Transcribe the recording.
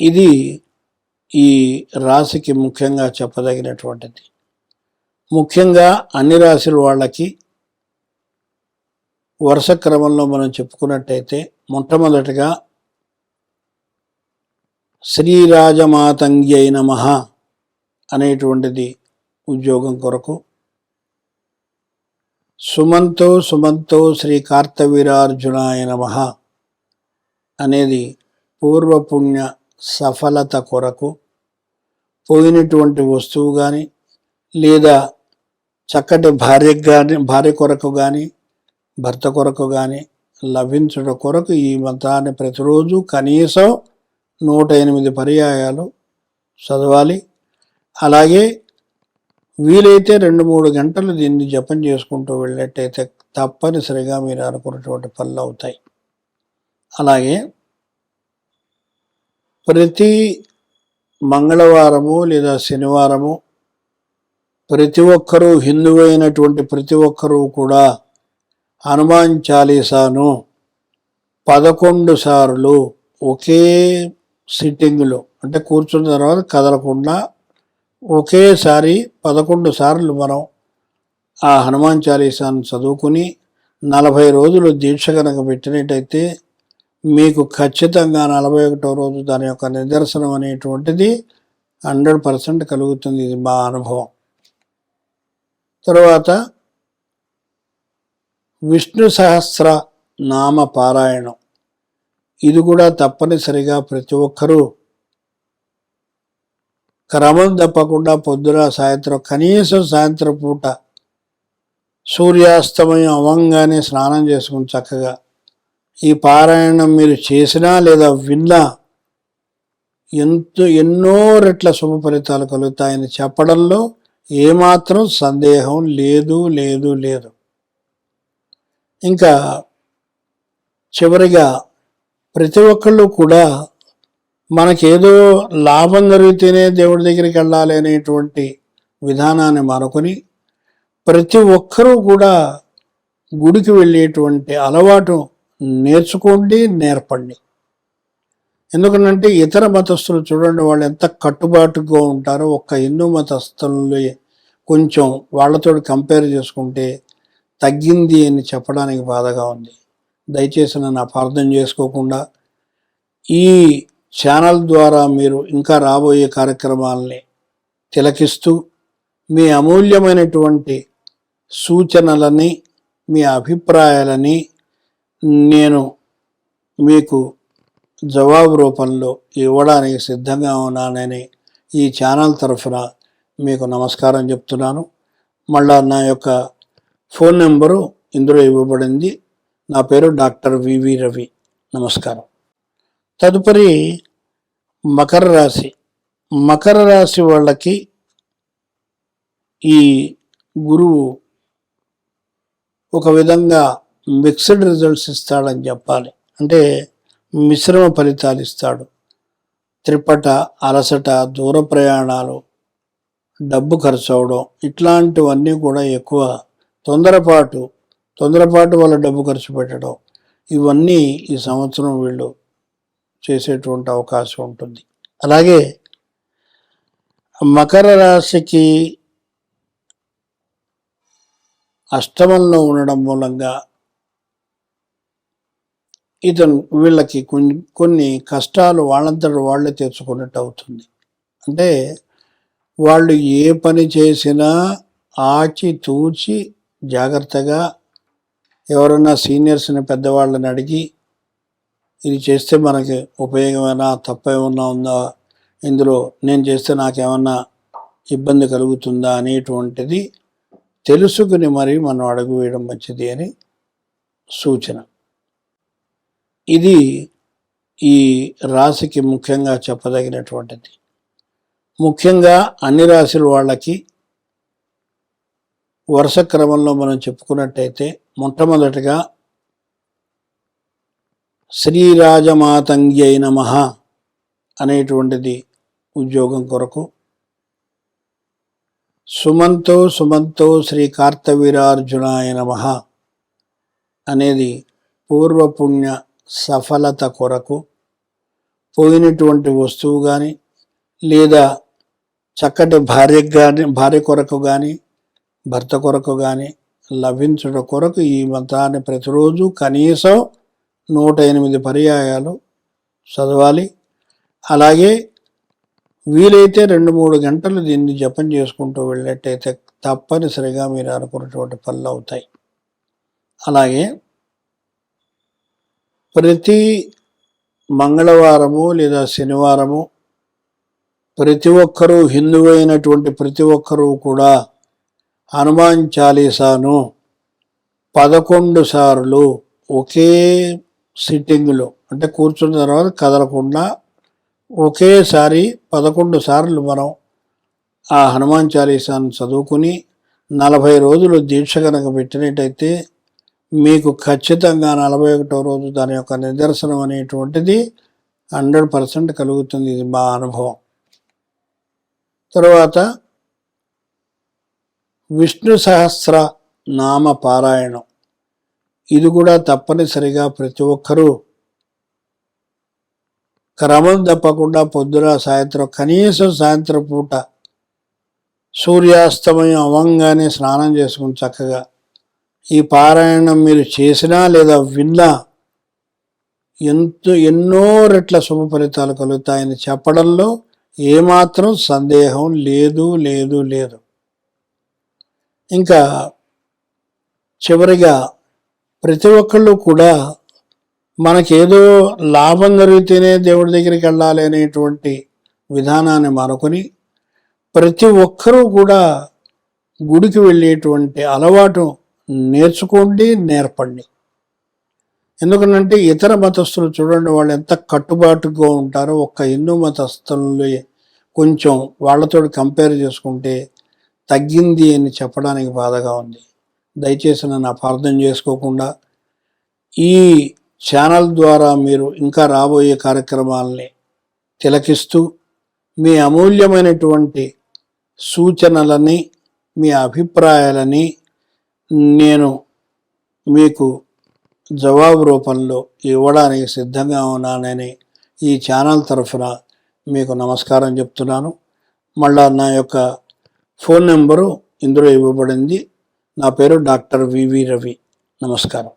ఇది ఈ రాశికి ముఖ్యంగా చెప్పదగినటువంటిది. ముఖ్యంగా అన్ని రాశుల వాళ్ళకి వరుస క్రమంలో మనం చెప్పుకున్నట్టయితే మొట్టమొదటిగా శ్రీరాజమాతంగ్యై నమః అనేటువంటిది ఉద్యోగం కొరకు, సుమంతో శ్రీ కార్తవీరార్జునాయ నమః అనేది పూర్వపుణ్య సఫలత కొరకు, పోయినటువంటి వస్తువు కానీ లేదా చక్కటి భార్య కొరకు కానీ భర్త కొరకు కానీ లభించడం కొరకు ఈ మంత్రాన్ని ప్రతిరోజు కనీసం 108 పర్యాయాలు చదవాలి. అలాగే వీలైతే 2-3 గంటలు దీన్ని జపం చేసుకుంటూ వెళ్ళినట్టయితే తప్పనిసరిగా మీరు అనుకున్నటువంటి పనులు అవుతాయి. అలాగే ప్రతి మంగళవారము లేదా శనివారము ప్రతి ఒక్కరూ, హిందువైనటువంటి ప్రతి ఒక్కరూ కూడా హనుమాన్ చాలీసాను 11 సార్లు ఒకే సిట్టింగ్లో, అంటే కూర్చున్న తర్వాత కదలకుండా ఒకేసారి 11 సార్లు మనం ఆ హనుమాన్ చాలీసాను చదువుకుని 40 రోజులు దీక్ష కనుక పెట్టినట్టయితే మీకు ఖచ్చితంగా 41వ రోజు దాని యొక్క నిదర్శనం అనేటువంటిది 100% కలుగుతుంది. ఇది మా అనుభవం. తర్వాత విష్ణు సహస్ర నామ పారాయణం, ఇది కూడా తప్పనిసరిగా ప్రతి ఒక్కరూ క్రమం తప్పకుండా పొద్దున సాయంత్రం, కనీసం సాయంత్రం పూట సూర్యాస్తమయం అవ్వంగానే స్నానం చేసుకుని చక్కగా ఈ పారాయణం మీరు చేసినా లేదా విన్నా ఎన్నో రెట్ల శుభ ఫలితాలు కలుగుతాయని చెప్పడంలో ఏమాత్రం సందేహం లేదు. ఇంకా చివరిగా ప్రతి ఒక్కళ్ళు కూడా మనకేదో లాభం జరిగితేనే దేవుడి దగ్గరికి వెళ్ళాలి అనేటువంటి విధానాన్ని మానుకొని ప్రతి ఒక్కరూ కూడా గుడికి వెళ్ళేటువంటి అలవాటు నేర్చుకోండి, నేర్పండి. ఎందుకంటే ఇతర మతస్థులు చూడండి, వాళ్ళు ఎంత కట్టుబాటుగా ఉంటారో. ఒక్క హిందూ మతస్థులు కొంచెం వాళ్ళతో కంపేర్ చేసుకుంటే తగ్గింది అని చెప్పడానికి బాధగా ఉంది. దయచేసి నన్ను అపార్థం చేసుకోకుండా ఈ ఛానల్ ద్వారా మీరు ఇంకా రాబోయే కార్యక్రమాలని తిలకిస్తూ మీ అమూల్యమైనటువంటి సూచనలని, మీ అభిప్రాయాలని నేను మీకు జవాబు రూపంలో ఇవ్వడానికి సిద్ధంగా ఉన్నానని ఈ ఛానల్ తరఫున మీకు నమస్కారం చెప్తున్నాను. మళ్ళా నా యొక్క ఫోన్ నెంబరు ఇందులో ఇవ్వబడింది. నా పేరు డాక్టర్ వివి రవి. నమస్కారం. తదుపరి మకర రాశి. మకర రాశి వాళ్ళకి ఈ గురువు ఒక విధంగా మిక్స్డ్ రిజల్ట్స్ ఇస్తాడని చెప్పాలి. అంటే మిశ్రమ ఫలితాలు ఇస్తాడు. త్రిపట, అలసట, దూర ప్రయాణాలు, డబ్బు ఖర్చు అవడం, ఇట్లాంటివన్నీ కూడా ఎక్కువ తొందరపాటు వల్ల డబ్బు ఖర్చు పెట్టడం, ఇవన్నీ ఈ సంవత్సరం వీళ్ళు చేసేటువంటి అవకాశం ఉంటుంది. అలాగే మకర రాశికి అష్టమంలో ఉండడం మూలంగా వీళ్ళకి కొన్ని కష్టాలు వాళ్ళంతట వాళ్ళే తెచ్చుకున్నట్టు అవుతుంది. అంటే వాళ్ళు ఏ పని చేసినా ఆచి తూచి జాగ్రత్తగా ఎవరన్నా సీనియర్స్ని, పెద్దవాళ్ళని అడిగి ఇది చేస్తే మనకి ఉపయోగమైనా, తప్పేమన్నా ఉందా, ఇందులో నేను చేస్తే నాకేమన్నా ఇబ్బంది కలుగుతుందా అనేటువంటిది తెలుసుకుని మరి మనం అడుగు వేయడం మంచిది అని సూచన. ఇది ఈ రాశికి ముఖ్యంగా చెప్పదగినటువంటిది. ముఖ్యంగా అన్ని రాశుల వాళ్ళకి వరుస క్రమంలో మనం చెప్పుకున్నట్టయితే మొట్టమొదటిగా శ్రీరాజమాతంగ్యై నమః అనేటువంటిది ఉద్యోగం కొరకు, సుమంతో శ్రీ కార్తవీరార్జునాయ నమః అనేది పూర్వపుణ్య సఫలత కొరకు, పోయినటువంటి వస్తువు కానీ లేదా చక్కటి భార్య కొరకు కానీ భర్త కొరకు కానీ లభించడం కొరకు ఈ మంత్రాన్ని ప్రతిరోజు కనీసం 108 పర్యాయాలు చదవాలి. అలాగే వీలైతే 2-3 గంటలు దీన్ని జపం చేసుకుంటూ వెళ్ళినట్టయితే తప్పనిసరిగా మీరు అనుకున్నటువంటి పనులు అవుతాయి. అలాగే ప్రతి మంగళవారము లేదా శనివారము ప్రతి ఒక్కరూ, హిందువైనటువంటి ప్రతి ఒక్కరూ కూడా హనుమాన్ చాలీసాను 11 సార్లు ఒకే సిట్టింగ్లో, అంటే కూర్చున్న తర్వాత కదలకుండా ఒకేసారి 11 సార్లు మనం ఆ హనుమాన్ చాలీసాను చదువుకుని 40 రోజులు దీక్ష కనుక పెట్టినట్టయితే మీకు ఖచ్చితంగా 41వ రోజు దాని యొక్క నిదర్శనం అనేటువంటిది 100% కలుగుతుంది. ఇది మా అనుభవం. తర్వాత విష్ణు సహస్ర నామ పారాయణం, ఇది కూడా తప్పనిసరిగా ప్రతి ఒక్కరూ క్రమం తప్పకుండా పొద్దున సాయంత్రం, కనీసం సాయంత్రం పూట సూర్యాస్తమయం అవ్వంగానే స్నానం చేసుకుని చక్కగా ఈ పారాయణం మీరు చేసినా లేదా విన్నా ఎన్నో రెట్ల శుభ ఫలితాలు కలుగుతాయని చెప్పడంలో ఏమాత్రం సందేహం లేదు లేదు లేదు. ఇంకా చివరిగా ప్రతి ఒక్కళ్ళు కూడా మనకేదో లాభం జరిగితేనే దేవుడి దగ్గరికి వెళ్ళాలి అనేటువంటి విధానాన్ని మానుకొని ప్రతి ఒక్కరూ కూడా గుడికి వెళ్ళేటువంటి అలవాటు నేర్చుకోండి, నేర్పండి. ఎందుకంటే ఇతర మతస్థులు చూడండి, వాళ్ళు ఎంత కట్టుబాటుగా ఉంటారో. ఒక్క హిందూ మతస్థులు కొంచెం వాళ్ళతో కంపేర్ చేసుకుంటే తగ్గింది అని చెప్పడానికి బాధగా ఉంది. దయచేసి నన్ను అపార్థం చేసుకోకుండా ఈ ఛానల్ ద్వారా మీరు ఇంకా రాబోయే కార్యక్రమాలని తిలకిస్తూ మీ అమూల్యమైనటువంటి సూచనలని, మీ అభిప్రాయాలని నేను మీకు జవాబు రూపంలో ఇవ్వడానికి సిద్ధంగా ఉన్నానని ఈ ఛానల్ తరఫున మీకు నమస్కారం చెప్తున్నాను. మళ్ళా నా యొక్క ఫోన్ నెంబరు ఇందులో ఇవ్వబడింది. నా పేరు డాక్టర్ వివి రవి. నమస్కారం.